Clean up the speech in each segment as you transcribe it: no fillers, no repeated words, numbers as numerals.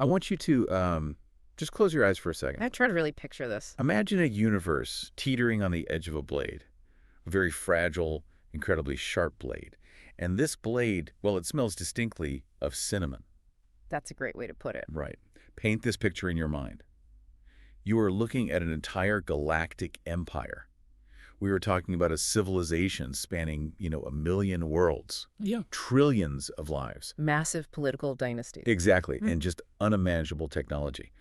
I want you to just close your eyes for a second. I try to really picture this. Imagine a universe teetering on the edge of a blade, a very fragile, incredibly sharp blade. And this blade, well, it smells distinctly of cinnamon. That's a great way to put it. Right. Paint this picture in your mind. You are looking at an entire galactic empire. We were talking about a civilization spanning, 1,000,000 worlds. Yeah. Trillions of lives. Massive political dynasty. Exactly. And just unimaginable technology.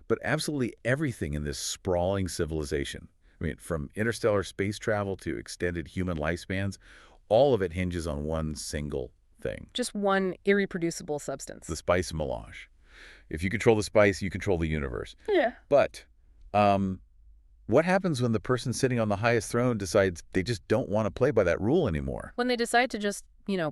But absolutely everything in this sprawling civilization, I mean, from interstellar space travel to extended human lifespans, all of it hinges on one single thing. Just one irreproducible substance. The spice melange. If you control the spice, you control the universe. Yeah. But what happens when the person sitting on the highest throne decides they just don't want to play by that rule anymore? When they decide to just,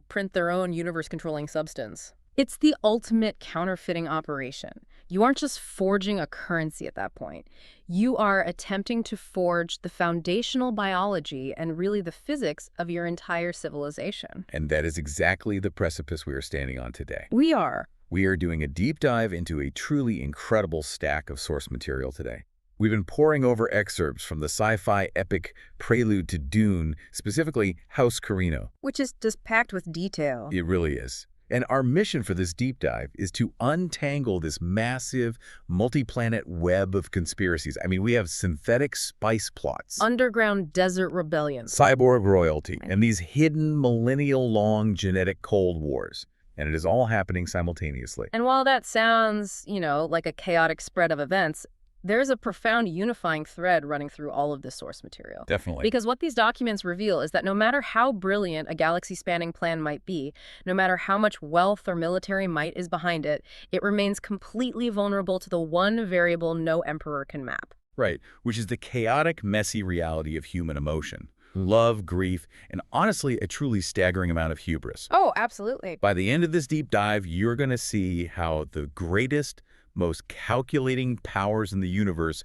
print their own universe-controlling substance. It's the ultimate counterfeiting operation. You aren't just forging a currency at that point. You are attempting to forge the foundational biology and really the physics of your entire civilization. And that is exactly the precipice we are standing on today. We are. We are doing a deep dive into a truly incredible stack of source material today. We've been poring over excerpts from the sci-fi epic Prelude to Dune, specifically House Corrino. Which is just packed with detail. It really is. And our mission for this deep dive is to untangle this massive, multi-planet web of conspiracies. I mean, we have synthetic spice plots, Underground desert rebellions, cyborg royalty, and these hidden millennial-long genetic cold wars. And it is all happening simultaneously. And while that sounds, like a chaotic spread of events, there's a profound unifying thread running through all of this source material. Definitely. Because what these documents reveal is that no matter how brilliant a galaxy-spanning plan might be, no matter how much wealth or military might is behind it, it remains completely vulnerable to the one variable no emperor can map. Right, which is the chaotic, messy reality of human emotion. Love, grief, and honestly, a truly staggering amount of hubris. Oh, absolutely. By the end of this deep dive, you're going to see how the greatest, most calculating powers in the universe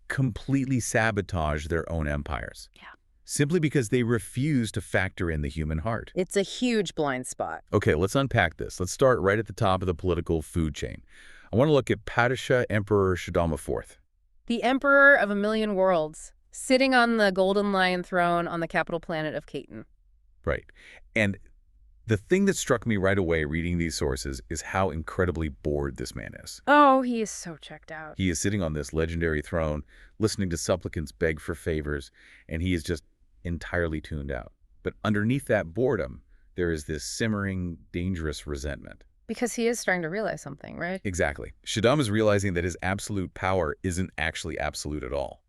completely sabotage their own empires. Yeah. Simply because they refuse to factor in the human heart. It's a huge blind spot. Okay, let's unpack this. Let's start right at the top of the political food chain. I want to look at Padishah Emperor Shaddam IV. The Emperor of a Million Worlds, sitting on the Golden Lion throne on the capital planet of Caton. Right. And the thing that struck me right away reading these sources is how incredibly bored this man is. Oh, he is so checked out. He is sitting on this legendary throne, listening to supplicants beg for favors, and he is just entirely tuned out. But underneath that boredom, there is this simmering, dangerous resentment. Because he is starting to realize something, right? Exactly. Shaddam is realizing that his absolute power isn't actually absolute at all.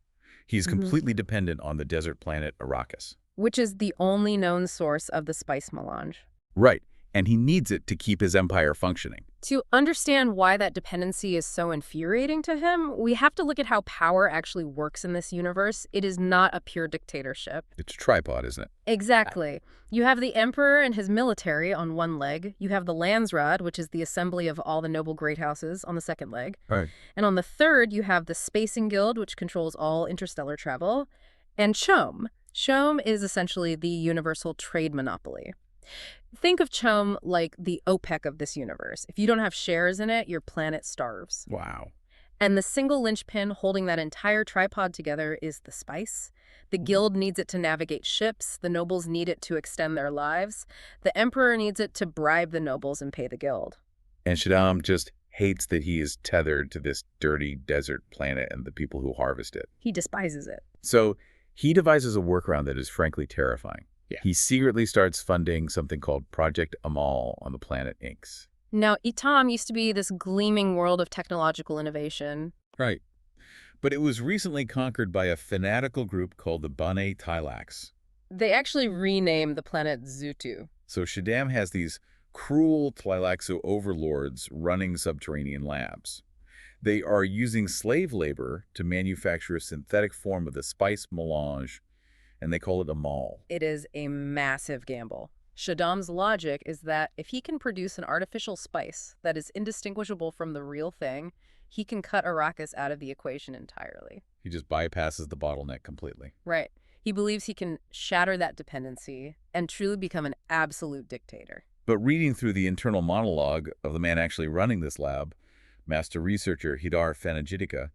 He's completely dependent on the desert planet Arrakis. Which is the only known source of the spice melange. Right. And he needs it to keep his empire functioning. To understand why that dependency is so infuriating to him, we have to look at how power actually works in this universe. It is not a pure dictatorship. It's a tripod, isn't it? Exactly. You have the emperor and his military on one leg. You have the Landsraad, which is the assembly of all the noble great houses, on the second leg. Right. And on the third, you have the Spacing Guild, which controls all interstellar travel. And CHOAM. CHOAM is essentially the universal trade monopoly. Think of CHOAM like the OPEC of this universe. If you don't have shares in it, your planet starves. Wow. And the single linchpin holding that entire tripod together is the spice. The guild needs it to navigate ships. The nobles need it to extend their lives. The emperor needs it to bribe the nobles and pay the guild. And Shaddam just hates that he is tethered to this dirty desert planet and the people who harvest it. He despises it. So he devises a workaround that is frankly terrifying. Yeah. He secretly starts funding something called Project Amal on the planet Inks. Now, Etam used to be this gleaming world of technological innovation. Right. But it was recently conquered by a fanatical group called the Bane Tleilax. They actually renamed the planet Zutu. So Shaddam has these cruel Tleilaxo overlords running subterranean labs. They are using slave labor to manufacture a synthetic form of the spice melange, and they call it Amal. It is a massive gamble. Shaddam's logic is that if he can produce an artificial spice that is indistinguishable from the real thing, he can cut Arrakis out of the equation entirely. He just bypasses the bottleneck completely. Right. He believes he can shatter that dependency and truly become an absolute dictator. But reading through the internal monologue of the man actually running this lab, master researcher Hidar Fanagitica,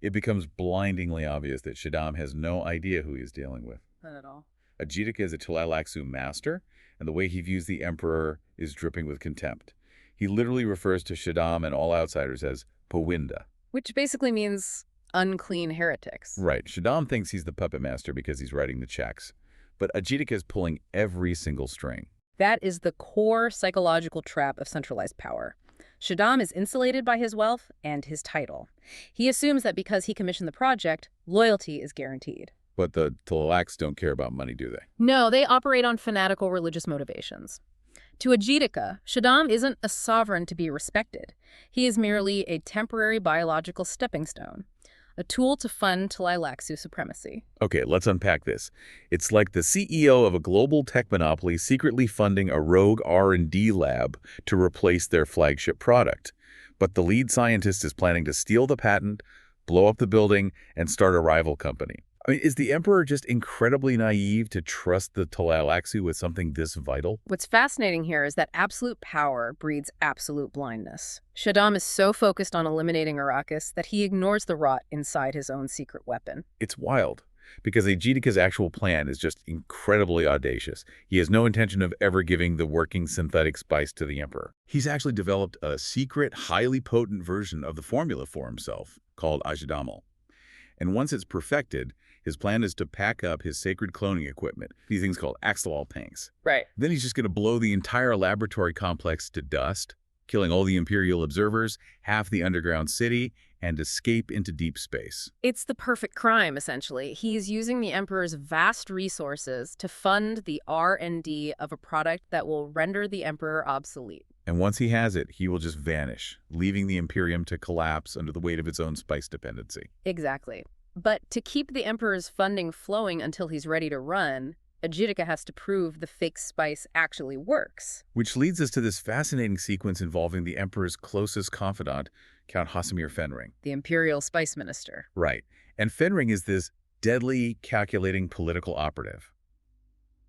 it becomes blindingly obvious that Shaddam has no idea who he is dealing with. Not at all. Ajitika is a Tleilaxu master, and the way he views the Emperor is dripping with contempt. He literally refers to Shaddam and all outsiders as Powinda. Which basically means unclean heretics. Right. Shaddam thinks he's the puppet master because he's writing the checks. But Ajitika is pulling every single string. That is the core psychological trap of centralized power. Shaddam is insulated by his wealth and his title. He assumes that because he commissioned the project, loyalty is guaranteed. But the Tleilax don't care about money, do they? No, they operate on fanatical religious motivations. To Ajitika, Shaddam isn't a sovereign to be respected. He is merely a temporary biological stepping stone, a tool to fund Tleilaxu supremacy. Okay, let's unpack this. It's like the CEO of a global tech monopoly secretly funding a rogue R&D lab to replace their flagship product. But the lead scientist is planning to steal the patent, blow up the building, and start a rival company. I mean, is the Emperor just incredibly naive to trust the Tleilaxu with something this vital? What's fascinating here is that absolute power breeds absolute blindness. Shaddam is so focused on eliminating Arrakis that he ignores the rot inside his own secret weapon. It's wild, because Ajitika's actual plan is just incredibly audacious. He has no intention of ever giving the working synthetic spice to the Emperor. He's actually developed a secret, highly potent version of the formula for himself, called Project Amal. And once it's perfected, his plan is to pack up his sacred cloning equipment, these things called axolotl tanks. Right. Then he's just going to blow the entire laboratory complex to dust, killing all the Imperial observers, half the underground city, and escape into deep space. It's the perfect crime, essentially. He's using the Emperor's vast resources to fund the R&D of a product that will render the Emperor obsolete. And once he has it, he will just vanish, leaving the Imperium to collapse under the weight of its own spice dependency. Exactly. But to keep the Emperor's funding flowing until he's ready to run, Ajitika has to prove the fake spice actually works. Which leads us to this fascinating sequence involving the Emperor's closest confidant, Count Hasamir Fenring. The Imperial spice minister. Right. And Fenring is this deadly, calculating political operative.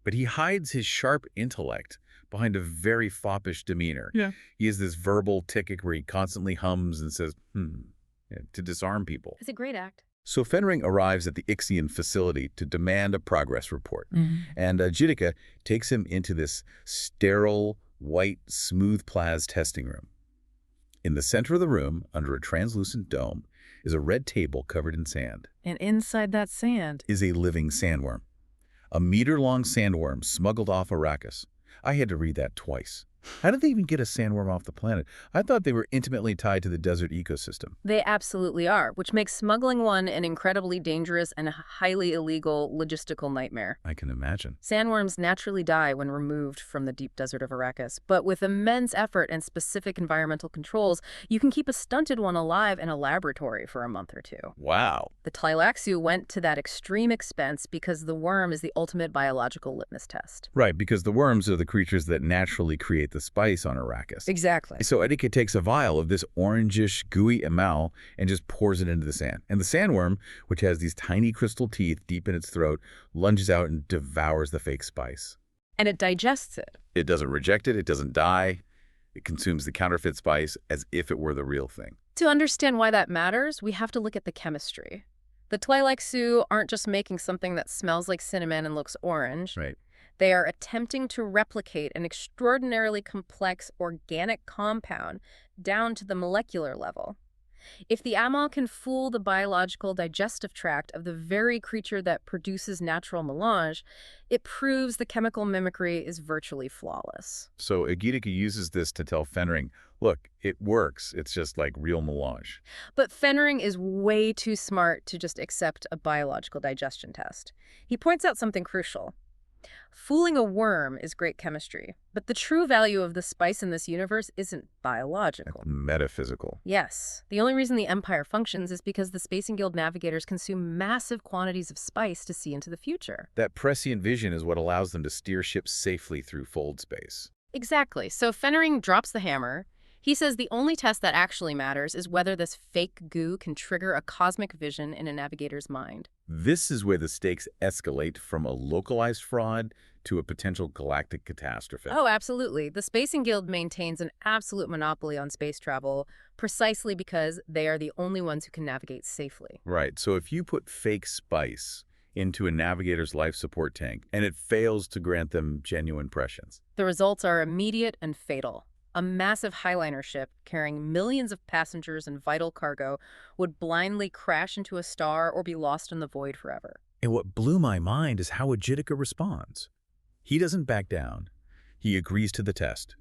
But he hides his sharp intellect behind a very foppish demeanor. Yeah. He has this verbal tick where he constantly hums and says, to disarm people. It's a great act. So Fenring arrives at the Ixian facility to demand a progress report. And Ajitika takes him into this sterile, white, smooth plas testing room. In the center of the room, under a translucent dome, is a red table covered in sand. And inside that sand is a living sandworm. A meter-long sandworm smuggled off Arrakis. I had to read that twice. How did they even get a sandworm off the planet? I thought they were intimately tied to the desert ecosystem. They absolutely are, which makes smuggling one an incredibly dangerous and highly illegal logistical nightmare. I can imagine. Sandworms naturally die when removed from the deep desert of Arrakis, but with immense effort and specific environmental controls, you can keep a stunted one alive in a laboratory for a month or two. Wow. The Tleilaxu went to that extreme expense because the worm is the ultimate biological litmus test. Right, because the worms are the creatures that naturally create the spice on Arrakis. Exactly. So Ajitika takes a vial of this orangish, gooey Amal and just pours it into the sand. And the sandworm, which has these tiny crystal teeth deep in its throat, lunges out and devours the fake spice. And it digests it. It doesn't reject it. It doesn't die. It consumes the counterfeit spice as if it were the real thing. To understand why that matters, we have to look at the chemistry. The Tleilaxu aren't just making something that smells like cinnamon and looks orange. Right. They are attempting to replicate an extraordinarily complex organic compound down to the molecular level. If the Amal can fool the biological digestive tract of the very creature that produces natural melange, it proves the chemical mimicry is virtually flawless. So Ajitika uses this to tell Fenring, look, it works. It's just like real melange. But Fenring is way too smart to just accept a biological digestion test. He points out something crucial. Fooling a worm is great chemistry, but the true value of the spice in this universe isn't biological. Metaphysical. Yes. The only reason the Empire functions is because the Spacing Guild navigators consume massive quantities of spice to see into the future. That prescient vision is what allows them to steer ships safely through fold space. Exactly. So Fenring drops the hammer. He says the only test that actually matters is whether this fake goo can trigger a cosmic vision in a navigator's mind. This is where the stakes escalate from a localized fraud to a potential galactic catastrophe. Oh, absolutely. The Spacing Guild maintains an absolute monopoly on space travel precisely because they are the only ones who can navigate safely. Right, so if you put fake spice into a navigator's life support tank and it fails to grant them genuine prescience. The results are immediate and fatal. A massive Highliner ship carrying millions of passengers and vital cargo would blindly crash into a star or be lost in the void forever. And what blew my mind is how Ajitika responds. He doesn't back down. He agrees to the test.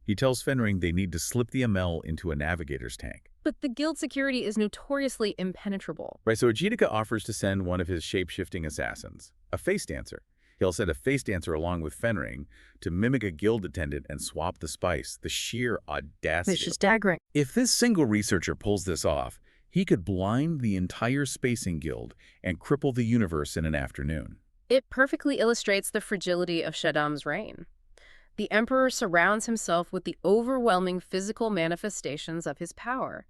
He tells Fenring they need to slip the Amal into a navigator's tank. But the guild security is notoriously impenetrable. Right, so Ajitika offers to send one of his shape-shifting assassins, a face dancer. He'll send a face dancer along with Fenring to mimic a guild attendant and swap the spice. The sheer audacity. It's just staggering. If this single researcher pulls this off, he could blind the entire Spacing Guild and cripple the universe in an afternoon. It perfectly illustrates the fragility of Shaddam's reign. The Emperor surrounds himself with the overwhelming physical manifestations of his power.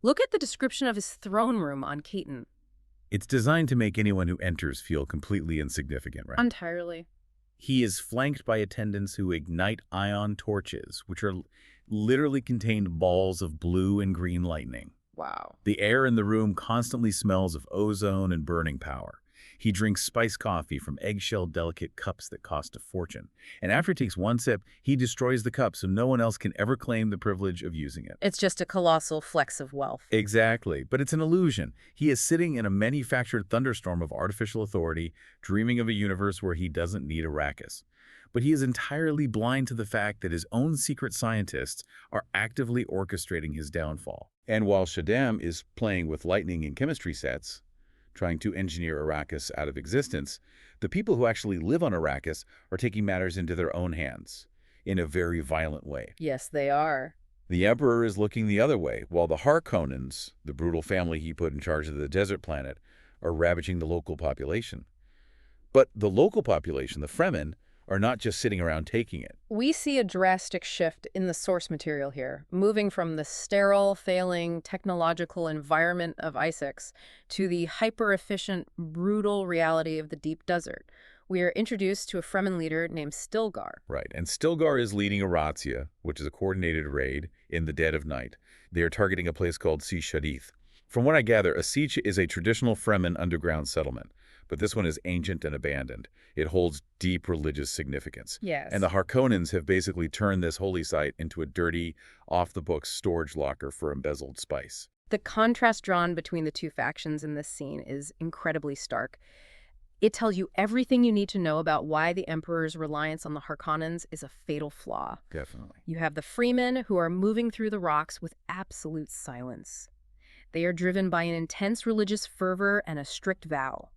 Look at the description of his throne room on Keaton. It's designed to make anyone who enters feel completely insignificant, right? Entirely. He is flanked by attendants who ignite ion torches, which are literally contained balls of blue and green lightning. Wow. The air in the room constantly smells of ozone and burning power. He drinks spiced coffee from eggshell delicate cups that cost a fortune. And after he takes one sip, he destroys the cup so no one else can ever claim the privilege of using it. It's just a colossal flex of wealth. Exactly, but it's an illusion. He is sitting in a manufactured thunderstorm of artificial authority, dreaming of a universe where he doesn't need Arrakis. But he is entirely blind to the fact that his own secret scientists are actively orchestrating his downfall. And while Shaddam is playing with lightning and chemistry sets, trying to engineer Arrakis out of existence, the people who actually live on Arrakis are taking matters into their own hands in a very violent way. Yes, they are. The Emperor is looking the other way, while the Harkonnens, the brutal family he put in charge of the desert planet, are ravaging the local population. But the local population, the Fremen, are not just sitting around taking it. We see a drastic shift in the source material here, moving from the sterile, failing, technological environment of Isaacs to the hyper-efficient, brutal reality of the deep desert. We are introduced to a Fremen leader named Stilgar. Right, and Stilgar is leading a razzia, which is a coordinated raid in the dead of night. They are targeting a place called Shadith. From what I gather, a siege is a traditional Fremen underground settlement, but this one is ancient and abandoned. It holds deep religious significance. Yes. And the Harkonnens have basically turned this holy site into a dirty, off-the-books storage locker for embezzled spice. The contrast drawn between the two factions in this scene is incredibly stark. It tells you everything you need to know about why the Emperor's reliance on the Harkonnens is a fatal flaw. Definitely. You have the Freemen who are moving through the rocks with absolute silence. They are driven by an intense religious fervor and a strict vow.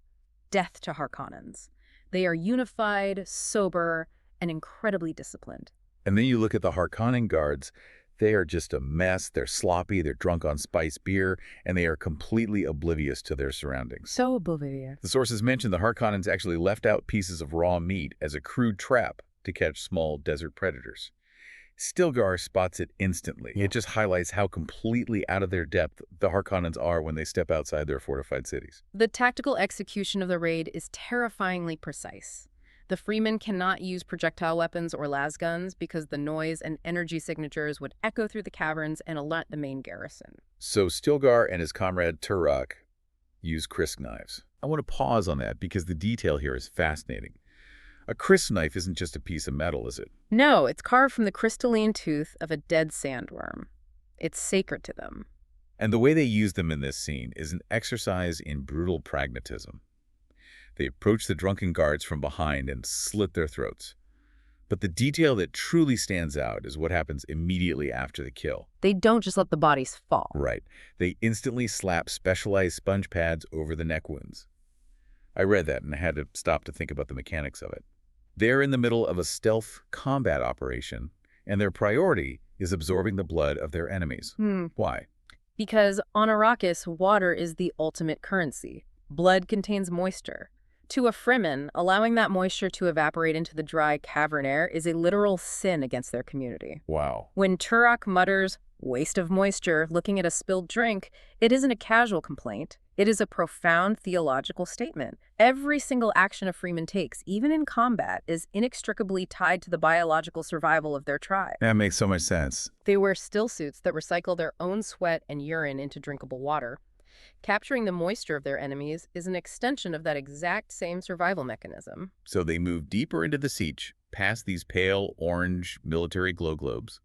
Death to Harkonnens. They are unified, sober, and incredibly disciplined. And then you look at the Harkonnen guards. They are just a mess. They're sloppy, they're drunk on spiced beer, and they are completely oblivious to their surroundings. So oblivious. The sources mention the Harkonnens actually left out pieces of raw meat as a crude trap to catch small desert predators. Stilgar spots it instantly. It just highlights how completely out of their depth the Harkonnens are when they step outside their fortified cities. The tactical execution of the raid is terrifyingly precise. The Freemen cannot use projectile weapons or lasguns because the noise and energy signatures would echo through the caverns and alert the main garrison. So Stilgar and his comrade Turok use crisp knives. I want to pause on that because the detail here is fascinating. A crisp knife isn't just a piece of metal, is it? No, it's carved from the crystalline tooth of a dead sandworm. It's sacred to them. And the way they use them in this scene is an exercise in brutal pragmatism. They approach the drunken guards from behind and slit their throats. But the detail that truly stands out is what happens immediately after the kill. They don't just let the bodies fall. Right. They instantly slap specialized sponge pads over the neck wounds. I read that and I had to stop to think about the mechanics of it. They're in the middle of a stealth combat operation, and their priority is absorbing the blood of their enemies. Why? Because on Arrakis, water is the ultimate currency. Blood contains moisture. To a Fremen, allowing that moisture to evaporate into the dry cavern air is a literal sin against their community. Wow. When Turok mutters, "waste of moisture," looking at a spilled drink, it isn't a casual complaint. It is a profound theological statement. Every single action a Freeman takes, even in combat, is inextricably tied to the biological survival of their tribe. That makes so much sense. They wear still suits that recycle their own sweat and urine into drinkable water. Capturing the moisture of their enemies is an extension of that exact same survival mechanism. So they move deeper into the siege, past these pale orange military glow globes,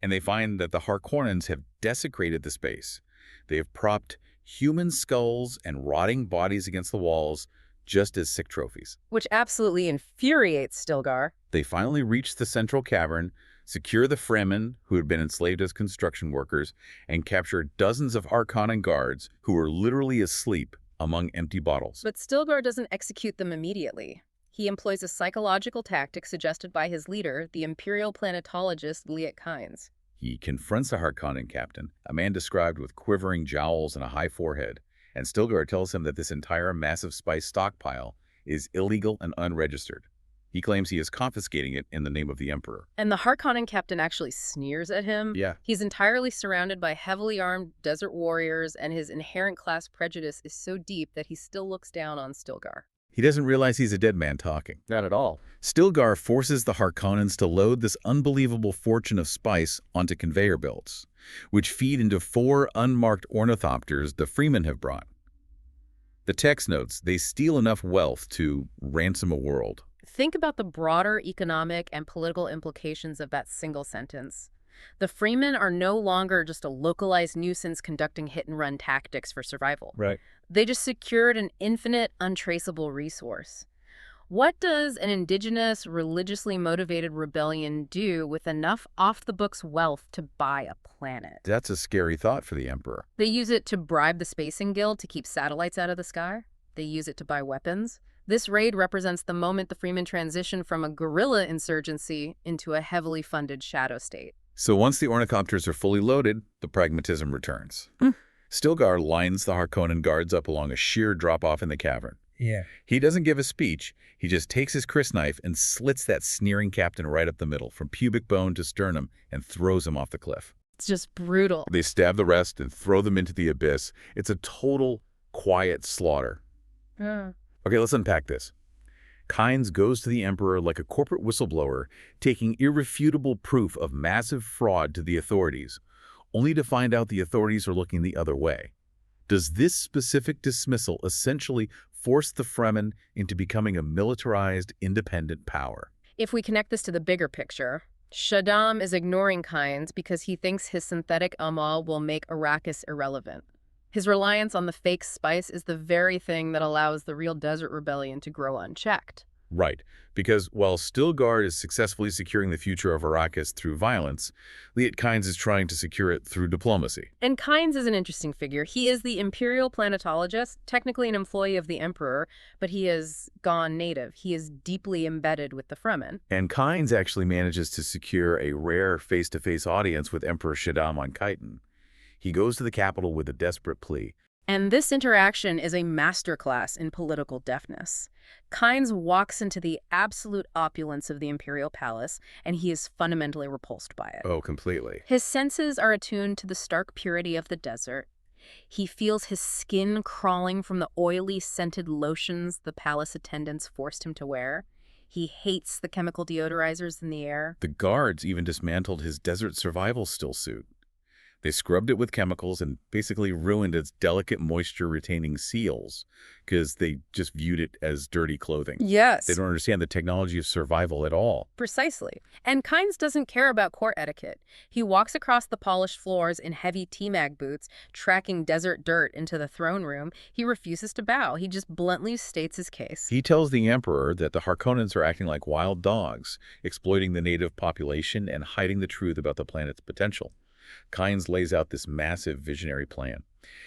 and they find that the Harkonnens have desecrated the space. They have propped human skulls and rotting bodies against the walls, just as sick trophies. Which absolutely infuriates Stilgar. They finally reach the central cavern, secure the Fremen, who had been enslaved as construction workers, and capture dozens of Harkonnen guards who were literally asleep among empty bottles. But Stilgar doesn't execute them immediately. He employs a psychological tactic suggested by his leader, the Imperial planetologist Liet Kynes. He confronts the Harkonnen captain, a man described with quivering jowls and a high forehead, and Stilgar tells him that this entire massive spice stockpile is illegal and unregistered. He claims he is confiscating it in the name of the Emperor. And the Harkonnen captain actually sneers at him. Yeah. He's entirely surrounded by heavily armed desert warriors, and his inherent class prejudice is so deep that he still looks down on Stilgar. He doesn't realize he's a dead man talking. Not at all. Stilgar forces the Harkonnens to load this unbelievable fortune of spice onto conveyor belts, which feed into 4 unmarked ornithopters the Freemen have brought. The text notes they steal enough wealth to ransom a world. Think about the broader economic and political implications of that single sentence. The Freemen are no longer just a localized nuisance conducting hit-and-run tactics for survival. Right. They just secured an infinite, untraceable resource. What does an indigenous, religiously motivated rebellion do with enough off-the-books wealth to buy a planet? That's a scary thought for the Emperor. They use it to bribe the Spacing Guild to keep satellites out of the sky. They use it to buy weapons. This raid represents the moment the Freemen transition from a guerrilla insurgency into a heavily funded shadow state. So once the ornithopters are fully loaded, the pragmatism returns. Stilgar lines the Harkonnen guards up along a sheer drop-off in the cavern. Yeah. He doesn't give a speech. He just takes his crysknife and slits that sneering captain right up the middle, from pubic bone to sternum, and throws him off the cliff. It's just brutal. They stab the rest and throw them into the abyss. It's a total, quiet slaughter. Yeah. Okay, let's unpack this. Kynes goes to the Emperor like a corporate whistleblower, taking irrefutable proof of massive fraud to the authorities, only to find out the authorities are looking the other way. Does this specific dismissal essentially force the Fremen into becoming a militarized, independent power? If we connect this to the bigger picture, Shaddam is ignoring Kynes because he thinks his synthetic Amal will make Arrakis irrelevant. His reliance on the fake spice is the very thing that allows the real desert rebellion to grow unchecked. Right, because while Stilgar is successfully securing the future of Arrakis through violence, Liet Kynes is trying to secure it through diplomacy. And Kynes is an interesting figure. He is the Imperial planetologist, technically an employee of the Emperor, but he has gone native. He is deeply embedded with the Fremen. And Kynes actually manages to secure a rare face-to-face audience with Emperor Shaddam on Khitan. He goes to the capital with a desperate plea. And this interaction is a masterclass in political deftness. Kynes walks into the absolute opulence of the Imperial palace, and he is fundamentally repulsed by it. Oh, completely. His senses are attuned to the stark purity of the desert. He feels his skin crawling from the oily, scented lotions the palace attendants forced him to wear. He hates the chemical deodorizers in the air. The guards even dismantled his desert survival still suit. They scrubbed it with chemicals and basically ruined its delicate moisture-retaining seals because they just viewed it as dirty clothing. Yes. They don't understand the technology of survival at all. Precisely. And Kynes doesn't care about court etiquette. He walks across the polished floors in heavy T-Mag boots, tracking desert dirt into the throne room. He refuses to bow. He just bluntly states his case. He tells the Emperor that the Harkonnens are acting like wild dogs, exploiting the native population and hiding the truth about the planet's potential. Kynes lays out this massive visionary plan.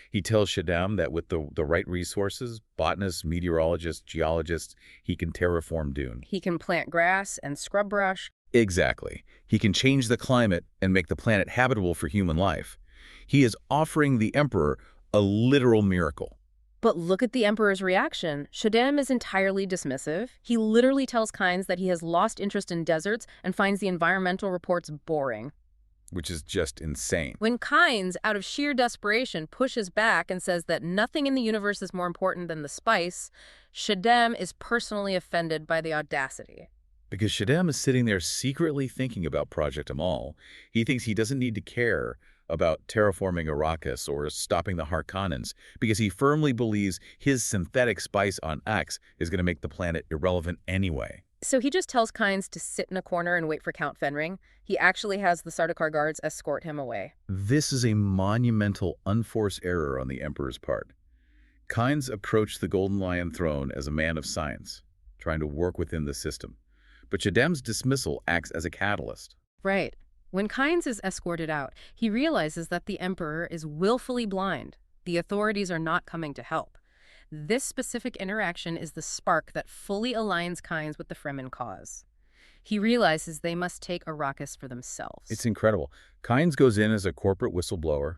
He tells Shaddam that with the right resources, botanists, meteorologists, geologists, he can terraform Dune. He can plant grass and scrub brush. Exactly. He can change the climate and make the planet habitable for human life. He is offering the Emperor a literal miracle. But look at the Emperor's reaction. Shaddam is entirely dismissive. He literally tells Kynes that he has lost interest in deserts and finds the environmental reports boring. which is just insane. When Kynes, out of sheer desperation, pushes back and says that nothing in the universe is more important than the spice, Shaddam is personally offended by the audacity. Because Shaddam is sitting there secretly thinking about Project Amal. He thinks he doesn't need to care about terraforming Arrakis or stopping the Harkonnens because he firmly believes his synthetic spice on X is going to make the planet irrelevant anyway. So he just tells Kynes to sit in a corner and wait for Count Fenring. He actually has the Sardaukar guards escort him away. This is a monumental unforced error on the Emperor's part. Kynes approached the Golden Lion throne as a man of science, trying to work within the system. But Shaddam's dismissal acts as a catalyst. Right. When Kynes is escorted out, he realizes that the Emperor is willfully blind. The authorities are not coming to help. This specific interaction is the spark that fully aligns Kynes with the Fremen cause. He realizes they must take Arrakis for themselves. It's incredible. Kynes goes in as a corporate whistleblower,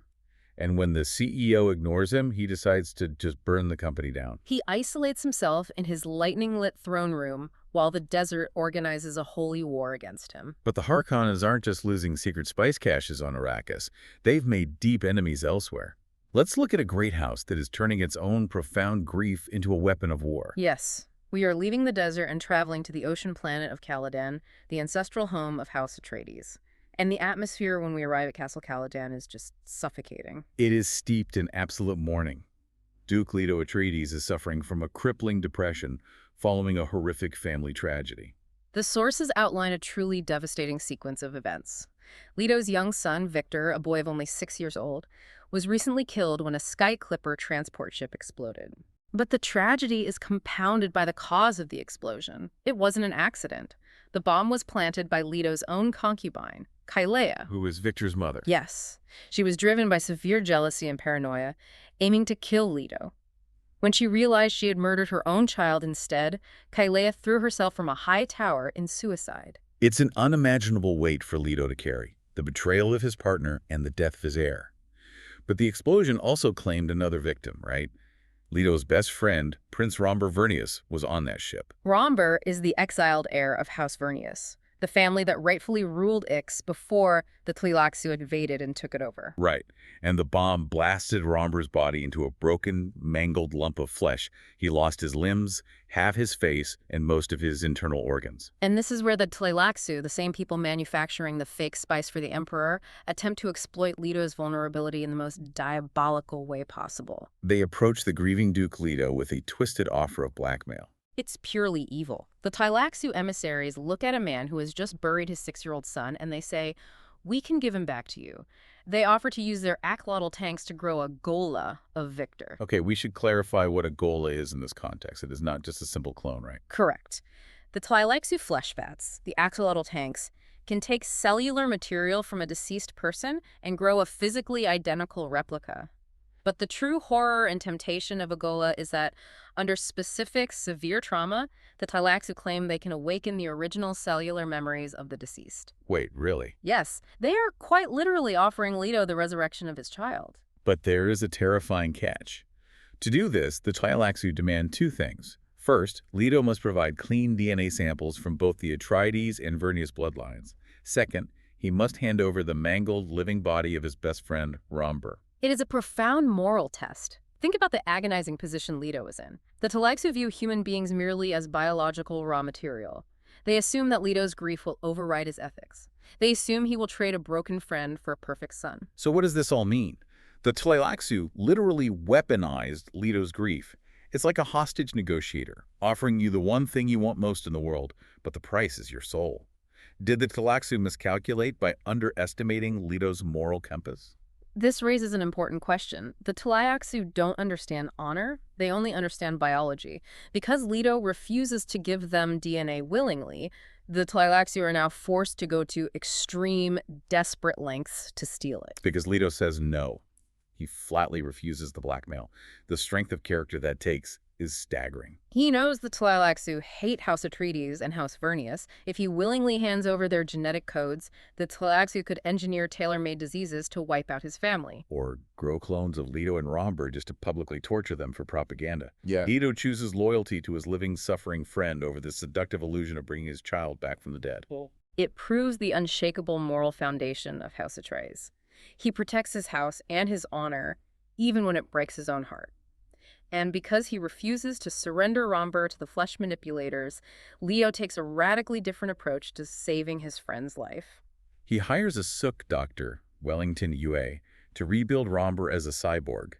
and when the CEO ignores him, he decides to just burn the company down. He isolates himself in his lightning-lit throne room while the desert organizes a holy war against him. But the Harkonnens aren't just losing secret spice caches on Arrakis. They've made deep enemies elsewhere. Let's look at a great house that is turning its own profound grief into a weapon of war. Yes, we are leaving the desert and traveling to the ocean planet of Caladan, the ancestral home of House Atreides. And the atmosphere when we arrive at Castle Caladan is just suffocating. It is steeped in absolute mourning. Duke Leto Atreides is suffering from a crippling depression following a horrific family tragedy. The sources outline a truly devastating sequence of events. Leto's young son, Victor, a boy of only 6 years old, was recently killed when a Sky Clipper transport ship exploded. But the tragedy is compounded by the cause of the explosion. It wasn't an accident. The bomb was planted by Leto's own concubine, Kylea. Who is Victor's mother? Yes. She was driven by severe jealousy and paranoia, aiming to kill Leto. When she realized she had murdered her own child instead, Kylea threw herself from a high tower in suicide. It's an unimaginable weight for Leto to carry, the betrayal of his partner and the death of his heir. But the explosion also claimed another victim, right? Leto's best friend, Prince Romber Vernius, was on that ship. Romber is the exiled heir of House Vernius, the family that rightfully ruled Ix before the Tleilaxu invaded and took it over. Right, and the bomb blasted Romber's body into a broken, mangled lump of flesh. He lost his limbs, half his face, and most of his internal organs. And this is where the Tleilaxu, the same people manufacturing the fake spice for the Emperor, attempt to exploit Leto's vulnerability in the most diabolical way possible. They approach the grieving Duke Leto with a twisted offer of blackmail. It's purely evil. The Tleilaxu emissaries look at a man who has just buried his 6-year-old son and they say, "We can give him back to you." They offer to use their axolotl tanks to grow a gola of Victor. Okay, we should clarify what a gola is in this context. It is not just a simple clone, right? Correct. The Tleilaxu flesh vats, the axolotl tanks, can take cellular material from a deceased person and grow a physically identical replica. But the true horror and temptation of a gola is that, under specific, severe trauma, the Tleilaxu claim they can awaken the original cellular memories of the deceased. Wait, really? Yes, they are quite literally offering Leto the resurrection of his child. But there is a terrifying catch. To do this, the Tleilaxu demand two things. First, Leto must provide clean DNA samples from both the Atreides and Vernius bloodlines. Second, he must hand over the mangled, living body of his best friend, Romber. It is a profound moral test. Think about the agonizing position Leto is in. The Tleilaxu view human beings merely as biological raw material. They assume that Leto's grief will override his ethics. They assume he will trade a broken friend for a perfect son. So what does this all mean? The Tleilaxu literally weaponized Leto's grief. It's like a hostage negotiator, offering you the one thing you want most in the world, but the price is your soul. Did the Tleilaxu miscalculate by underestimating Leto's moral compass? This raises an important question. The Tleilaxu don't understand honor, they only understand biology. Because Leto refuses to give them DNA willingly, the Tleilaxu are now forced to go to extreme, desperate lengths to steal it. Because Leto says no. He flatly refuses the blackmail. The strength of character that takes is staggering. He knows the Tleilaxu hate House Atreides and House Vernius. If he willingly hands over their genetic codes, the Tleilaxu could engineer tailor-made diseases to wipe out his family. Or grow clones of Leto and Romber just to publicly torture them for propaganda. Yeah. Leto chooses loyalty to his living, suffering friend over the seductive illusion of bringing his child back from the dead. Well, It proves the unshakable moral foundation of House Atreides. He protects his house and his honor, even when it breaks his own heart. And because he refuses to surrender Romber to the flesh manipulators, Leo takes a radically different approach to saving his friend's life. He hires a Sook doctor, Wellington Yue, to rebuild Romber as a cyborg.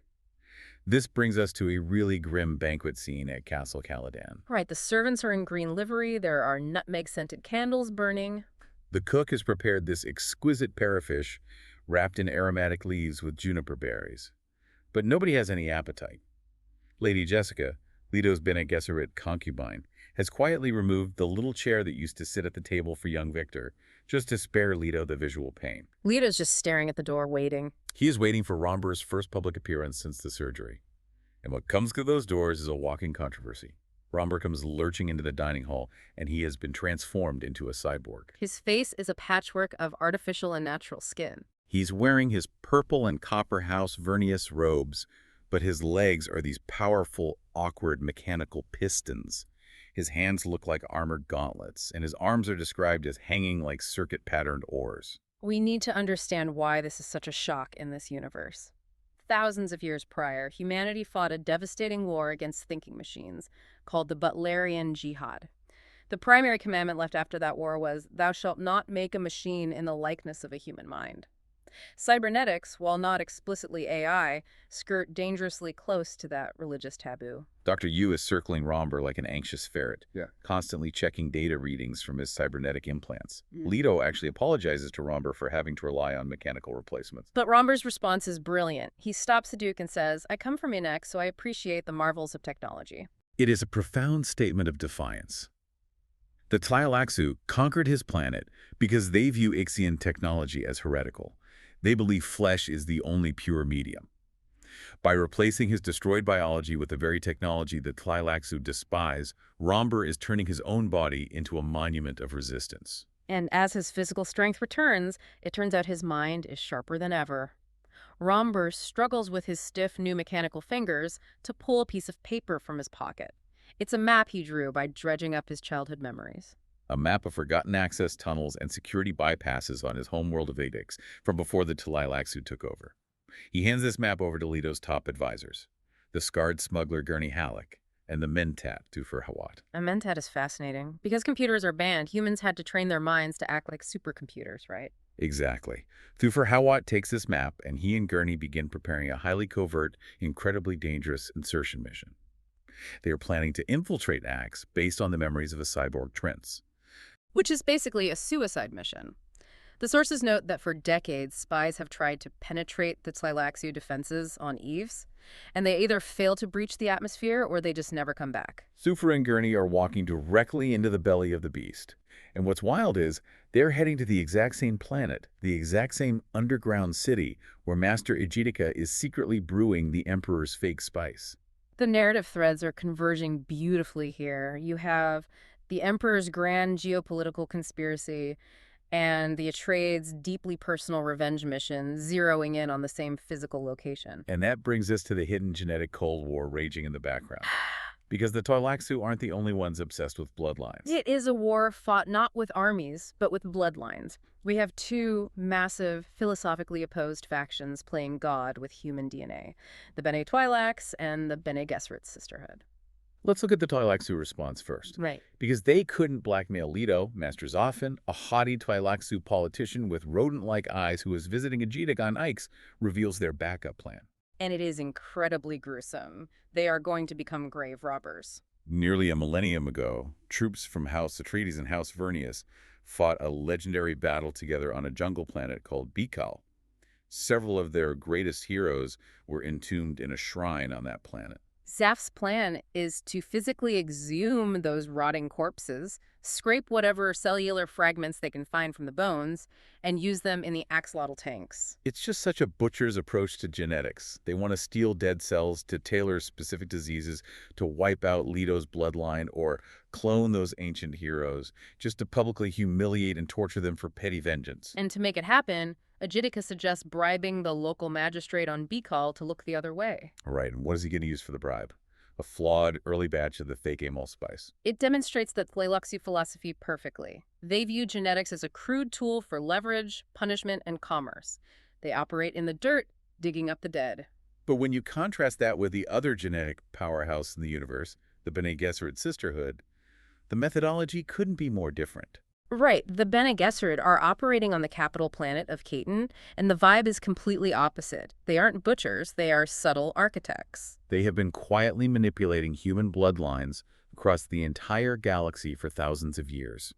This brings us to a really grim banquet scene at Castle Caladan. Right, the servants are in green livery, there are nutmeg-scented candles burning. The cook has prepared this exquisite parrotfish wrapped in aromatic leaves with juniper berries. But nobody has any appetite. Lady Jessica, Leto's Bene Gesserit concubine, has quietly removed the little chair that used to sit at the table for young Victor, just to spare Leto the visual pain. Leto's just staring at the door, waiting. He is waiting for Romber's first public appearance since the surgery. And what comes through those doors is a walking controversy. Romber comes lurching into the dining hall, and he has been transformed into a cyborg. His face is a patchwork of artificial and natural skin. He's wearing his purple and copper House Vernius robes, but his legs are these powerful, awkward mechanical pistons. His hands look like armored gauntlets, and his arms are described as hanging like circuit-patterned oars. We need to understand why this is such a shock in this universe. Thousands of years prior, humanity fought a devastating war against thinking machines called the Butlerian Jihad. The primary commandment left after that war was, "Thou shalt not make a machine in the likeness of a human mind." Cybernetics, while not explicitly AI, skirt dangerously close to that religious taboo. Dr. Yu is circling Romber like an anxious ferret, constantly checking data readings from his cybernetic implants. Leto actually apologizes to Romber for having to rely on mechanical replacements. But Romber's response is brilliant. He stops the Duke and says, "I come from Inex, so I appreciate the marvels of technology." It is a profound statement of defiance. The Tleilaxu conquered his planet because they view Ixian technology as heretical. They believe flesh is the only pure medium. By replacing his destroyed biology with the very technology that Tleilaxu despise, Romber is turning his own body into a monument of resistance. And as his physical strength returns, it turns out his mind is sharper than ever. Romber struggles with his stiff new mechanical fingers to pull a piece of paper from his pocket. It's a map he drew by dredging up his childhood memories. A map of forgotten access tunnels and security bypasses on his homeworld of Adix from before the Tleilaxu took over. He hands this map over to Leto's top advisors, the scarred smuggler Gurney Halleck and the Mentat Tufir Hawat. A Mentat is fascinating. Because computers are banned, humans had to train their minds to act like supercomputers, right? Exactly. Tufir Hawat takes this map, and he and Gurney begin preparing a highly covert, incredibly dangerous insertion mission. They are planning to infiltrate Axe based on the memories of a cyborg Trents. Which is basically a suicide mission. The sources note that for decades, spies have tried to penetrate the Tleilaxu defenses on Eves, and they either fail to breach the atmosphere or they just never come back. Tufir and Gurney are walking directly into the belly of the beast. And what's wild is they're heading to the exact same planet, the exact same underground city where Master Egidica is secretly brewing the Emperor's fake spice. The narrative threads are converging beautifully here. You have the Emperor's grand geopolitical conspiracy and the Atreides' deeply personal revenge mission zeroing in on the same physical location. And that brings us to the hidden genetic Cold War raging in the background. Because the Tleilaxu aren't the only ones obsessed with bloodlines. It is a war fought not with armies, but with bloodlines. We have two massive, philosophically opposed factions playing God with human DNA, the Bene Twi'leks and the Bene Gesserit sisterhood. Let's look at the Tleilaxu response first. Right. Because they couldn't blackmail Leto, Master Zoffin, a haughty Tleilaxu politician with rodent-like eyes who is visiting Egidic on Ikes, reveals their backup plan. And it is incredibly gruesome. They are going to become grave robbers. Nearly a millennium ago, troops from House Atreides and House Vernius fought a legendary battle together on a jungle planet called Bikal. Several of their greatest heroes were entombed in a shrine on that planet. Zaf's plan is to physically exhume those rotting corpses, scrape whatever cellular fragments they can find from the bones, and use them in the axolotl tanks. It's just such a butcher's approach to genetics. They want to steal dead cells to tailor specific diseases, to wipe out Leto's bloodline, or clone those ancient heroes, just to publicly humiliate and torture them for petty vengeance. And to make it happen, Egidica suggests bribing the local magistrate on Bikal to look the other way. Right, and what is he going to use for the bribe? a flawed early batch of the fake Amal spice. It demonstrates that Tleilaxu philosophy perfectly. They view genetics as a crude tool for leverage, punishment, and commerce. They operate in the dirt, digging up the dead. But when you contrast that with the other genetic powerhouse in the universe, the Bene Gesserit Sisterhood, the methodology couldn't be more different. Right, the Bene Gesserit are operating on the capital planet of Caton, and the vibe is completely opposite. They aren't butchers, they are subtle architects. They have been quietly manipulating human bloodlines across the entire galaxy for thousands of years.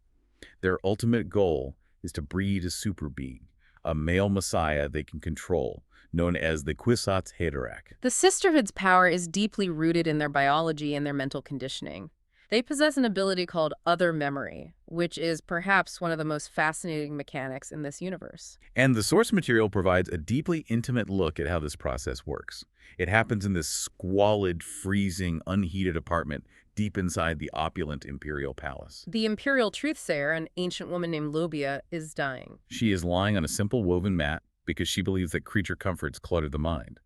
Their ultimate goal is to breed a super being, a male messiah they can control, known as the Kwisatz Haderach. The Sisterhood's power is deeply rooted in their biology and their mental conditioning. They possess an ability called other memory, which is perhaps one of the most fascinating mechanics in this universe. And the source material provides a deeply intimate look at how this process works. It happens in this squalid, freezing, unheated apartment deep inside the opulent Imperial palace. The Imperial truthsayer, an ancient woman named Lobia, is dying. She is lying on a simple woven mat because she believes that creature comforts clutter the mind.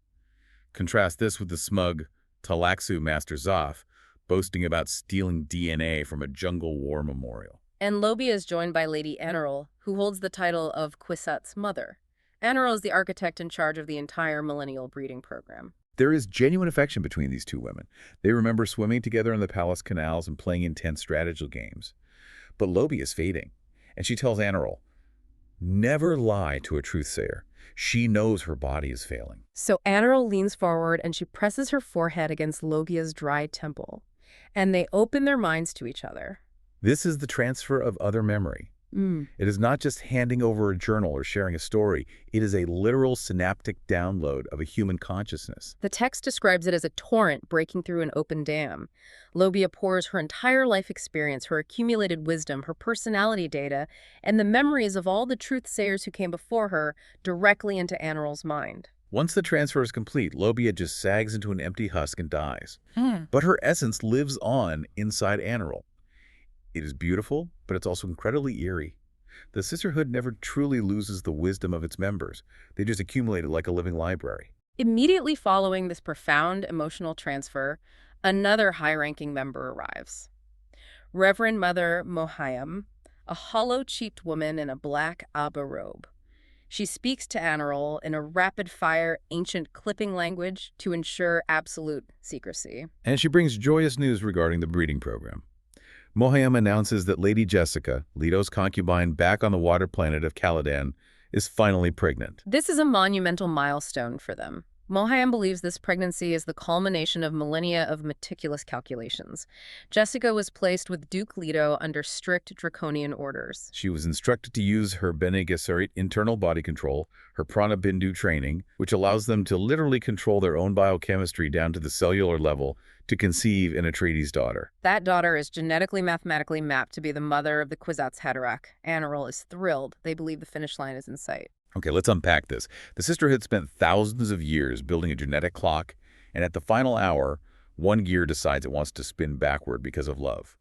Contrast this with the smug Tleilaxu Master Zoff, boasting about stealing DNA from a jungle war memorial. And Lobia is joined by Lady Eneral, who holds the title of Kwisatz Mother. Eneral is the architect in charge of the entire millennial breeding program. There is genuine affection between these two women. They remember swimming together in the palace canals and playing intense strategy games. But Lobia is fading, and she tells Eneral, never lie to a truthsayer. She knows her body is failing. So Eneral leans forward and she presses her forehead against Logia's dry temple. And they open their minds to each other. This is the transfer of other memory. It is not just handing over a journal or sharing a story. It is a literal synaptic download of a human consciousness. The text describes it as a torrent breaking through an open dam. Lobia pours her entire life experience, her accumulated wisdom, her personality data, and the memories of all the truth-sayers who came before her directly into Eneral's mind. Once the transfer is complete, Lobia just sags into an empty husk and dies. But her essence lives on inside Eneral. It is beautiful, but it's also incredibly eerie. The Sisterhood never truly loses the wisdom of its members. They just accumulate it like a living library. Immediately following this profound emotional transfer, another high-ranking member arrives. Reverend Mother Mohayam, a hollow-cheeked woman in a black Abba robe. She speaks to Eneral in a rapid-fire, ancient clipping language to ensure absolute secrecy. And she brings joyous news regarding the breeding program. Mohayam announces that Lady Jessica, Leto's concubine back on the water planet of Caladan, is finally pregnant. This is a monumental milestone for them. Mohayam believes this pregnancy is the culmination of millennia of meticulous calculations. Jessica was placed with Duke Leto under strict draconian orders. She was instructed to use her Bene Gesserit internal body control, her Prana Bindu training, which allows them to literally control their own biochemistry down to the cellular level to conceive an Atreides daughter. That daughter is genetically mathematically mapped to be the mother of the Kwisatz Haderach. Eneral is thrilled. They believe the finish line is in sight. Okay, let's unpack this. The Sisterhood spent thousands of years building a genetic clock, and at the final hour, one gear decides it wants to spin backward because of love.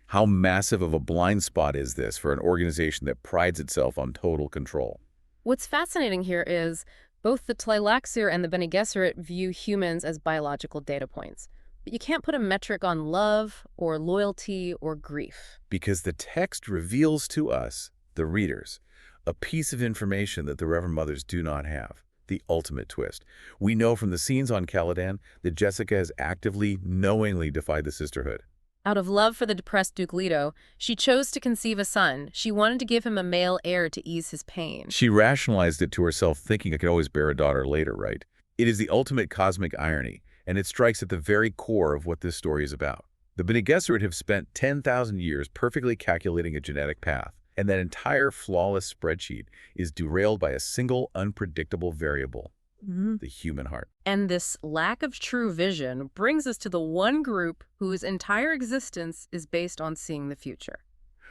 How massive of a blind spot is this for an organization that prides itself on total control? What's fascinating here is both the Tleilaxu and the Bene Gesserit view humans as biological data points. But you can't put a metric on love or loyalty or grief. Because the text reveals to us, the readers, a piece of information that the Reverend Mothers do not have, the ultimate twist. We know from the scenes on Caladan that Jessica has actively, knowingly defied the Sisterhood. Out of love for the depressed Duke Leto, she chose to conceive a son. She wanted to give him a male heir to ease his pain. She rationalized it to herself, thinking I could always bear a daughter later, right? It is the ultimate cosmic irony, and it strikes at the very core of what this story is about. The Bene Gesserit have spent 10,000 years perfectly calculating a genetic path, and that entire flawless spreadsheet is derailed by a single unpredictable variable, the human heart. And this lack of true vision brings us to the one group whose entire existence is based on seeing the future.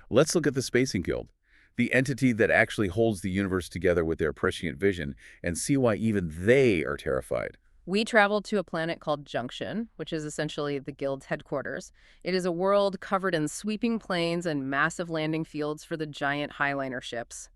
Let's look at the Spacing Guild, the entity that actually holds the universe together with their prescient vision, and see why even they are terrified. We traveled to a planet called Junction, which is essentially the Guild's headquarters. It is a world covered in sweeping plains and massive landing fields for the giant Highliner ships.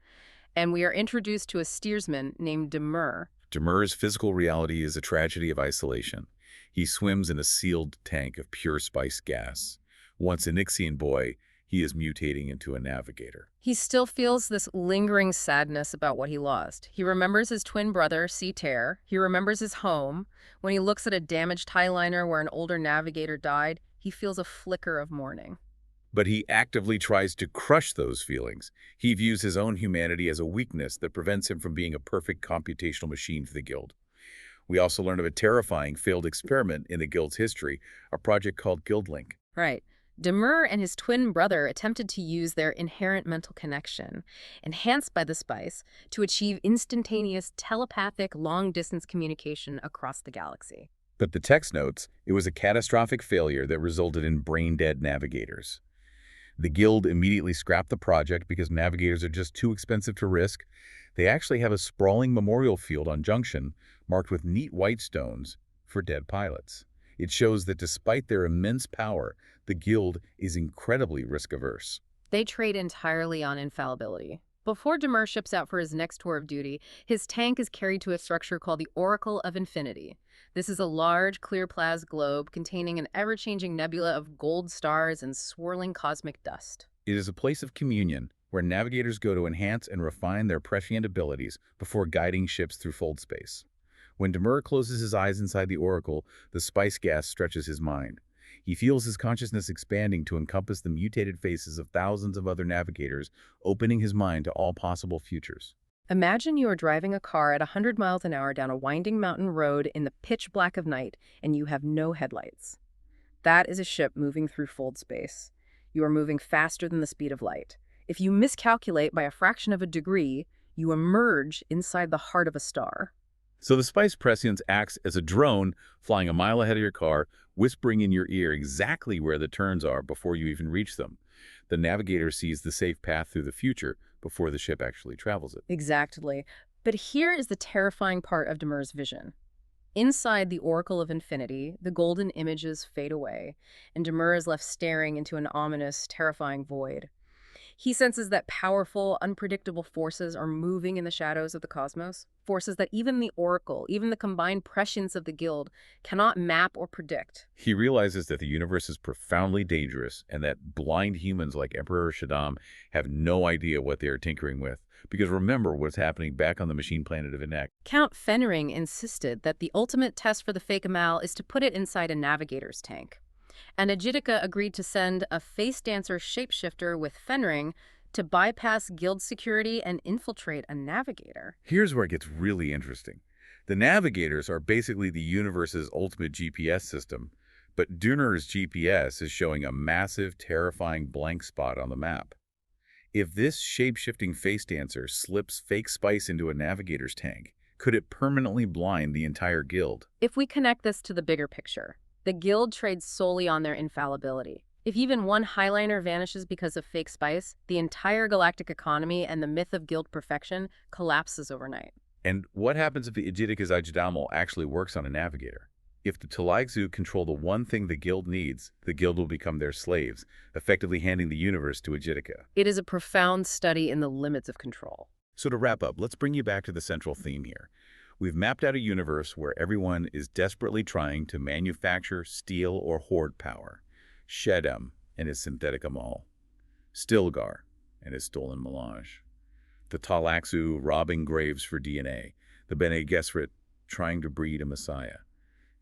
And we are introduced to a steersman named Demur. Demur's physical reality is a tragedy of isolation. He swims in a sealed tank of pure spice gas. Once a Nixian boy, he is mutating into a navigator. He still feels this lingering sadness about what he lost. He remembers his twin brother, Sea Tear. He remembers his home. When he looks at a damaged Highliner where an older navigator died, he feels a flicker of mourning. But he actively tries to crush those feelings. He views his own humanity as a weakness that prevents him from being a perfect computational machine for the Guild. We also learn of a terrifying failed experiment in the Guild's history, a project called GuildLink. Right. Demur and his twin brother attempted to use their inherent mental connection, enhanced by the spice, to achieve instantaneous telepathic long-distance communication across the galaxy. But the text notes, it was a catastrophic failure that resulted in brain-dead navigators. The Guild immediately scrapped the project because navigators are just too expensive to risk. They actually have a sprawling memorial field on Junction marked with neat white stones for dead pilots. It shows that despite their immense power, the Guild is incredibly risk-averse. They trade entirely on infallibility. Before Demur ships out for his next tour of duty, his tank is carried to a structure called the Oracle of Infinity. This is a large, clear plasma globe containing an ever-changing nebula of gold stars and swirling cosmic dust. It is a place of communion where navigators go to enhance and refine their prescient abilities before guiding ships through fold space. When Demur closes his eyes inside the Oracle, the spice gas stretches his mind. He feels his consciousness expanding to encompass the mutated faces of thousands of other navigators, opening his mind to all possible futures. Imagine you are driving a car at 100 miles an hour down a winding mountain road in the pitch black of night, and you have no headlights. That is a ship moving through fold space. You are moving faster than the speed of light. If you miscalculate by a fraction of a degree, you emerge inside the heart of a star. So the spice prescience acts as a drone flying a mile ahead of your car, whispering in your ear exactly where the turns are before you even reach them. The navigator sees the safe path through the future before the ship actually travels it. Exactly. But here is the terrifying part of Demur's vision. Inside the Oracle of Infinity, the golden images fade away, and Demur is left staring into an ominous, terrifying void. He senses that powerful, unpredictable forces are moving in the shadows of the cosmos, forces that even the Oracle, even the combined prescience of the Guild, cannot map or predict. He realizes that the universe is profoundly dangerous and that blind humans like Emperor Shaddam have no idea what they are tinkering with. Because remember what's happening back on the machine planet of Inek. Count Fenring insisted that the ultimate test for the fake Amal is to put it inside a navigator's tank. And Agitica agreed to send a face dancer shapeshifter with Fenring to bypass guild security and infiltrate a navigator. Here's where it gets really interesting. The navigators are basically the universe's ultimate GPS system, but Duner's GPS is showing a massive, terrifying blank spot on the map. If this shape-shifting face dancer slips fake spice into a navigator's tank, could it permanently blind the entire guild? If we connect this to the bigger picture, the guild trades solely on their infallibility. If even one Highliner vanishes because of fake spice, the entire galactic economy and the myth of guild perfection collapses overnight. And what happens if the Agiticus Agidamal actually works on a navigator? If the Talaigzu control the one thing the guild needs, the guild will become their slaves, effectively handing the universe to Agitica. It is a profound study in the limits of control. So to wrap up, let's bring you back to the central theme here. We've mapped out a universe where everyone is desperately trying to manufacture, steal, or hoard power. Shaddam and his synthetic Amal. Stilgar and his stolen melange. The Talaxu robbing graves for DNA. The Bene Gesserit trying to breed a messiah.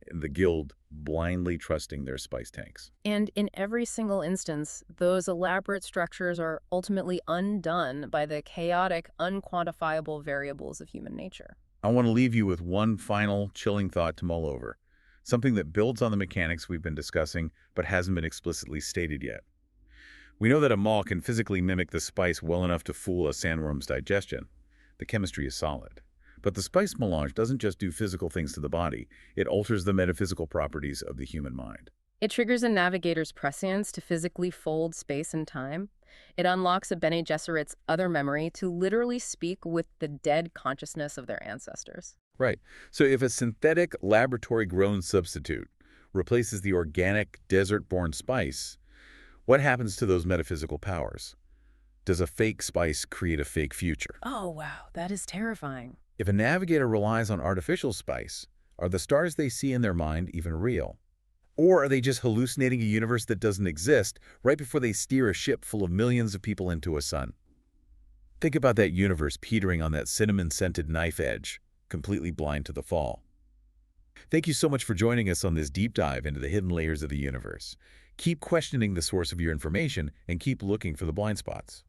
And the guild blindly trusting their spice tanks. And in every single instance, those elaborate structures are ultimately undone by the chaotic, unquantifiable variables of human nature. I want to leave you with one final chilling thought to mull over, something that builds on the mechanics we've been discussing but hasn't been explicitly stated yet. We know that Amal can physically mimic the spice well enough to fool a sandworm's digestion. The chemistry is solid. But the spice melange doesn't just do physical things to the body, it alters the metaphysical properties of the human mind. It triggers a navigator's prescience to physically fold space and time. It unlocks a Bene Gesserit's other memory to literally speak with the dead consciousness of their ancestors. Right. So if a synthetic, laboratory-grown substitute replaces the organic, desert-born spice, what happens to those metaphysical powers? Does a fake spice create a fake future? Oh, wow, that is terrifying. If a navigator relies on artificial spice, are the stars they see in their mind even real? Or are they just hallucinating a universe that doesn't exist right before they steer a ship full of millions of people into a sun? Think about that universe petering on that cinnamon-scented knife edge, completely blind to the fall. Thank you so much for joining us on this deep dive into the hidden layers of the universe. Keep questioning the source of your information and keep looking for the blind spots.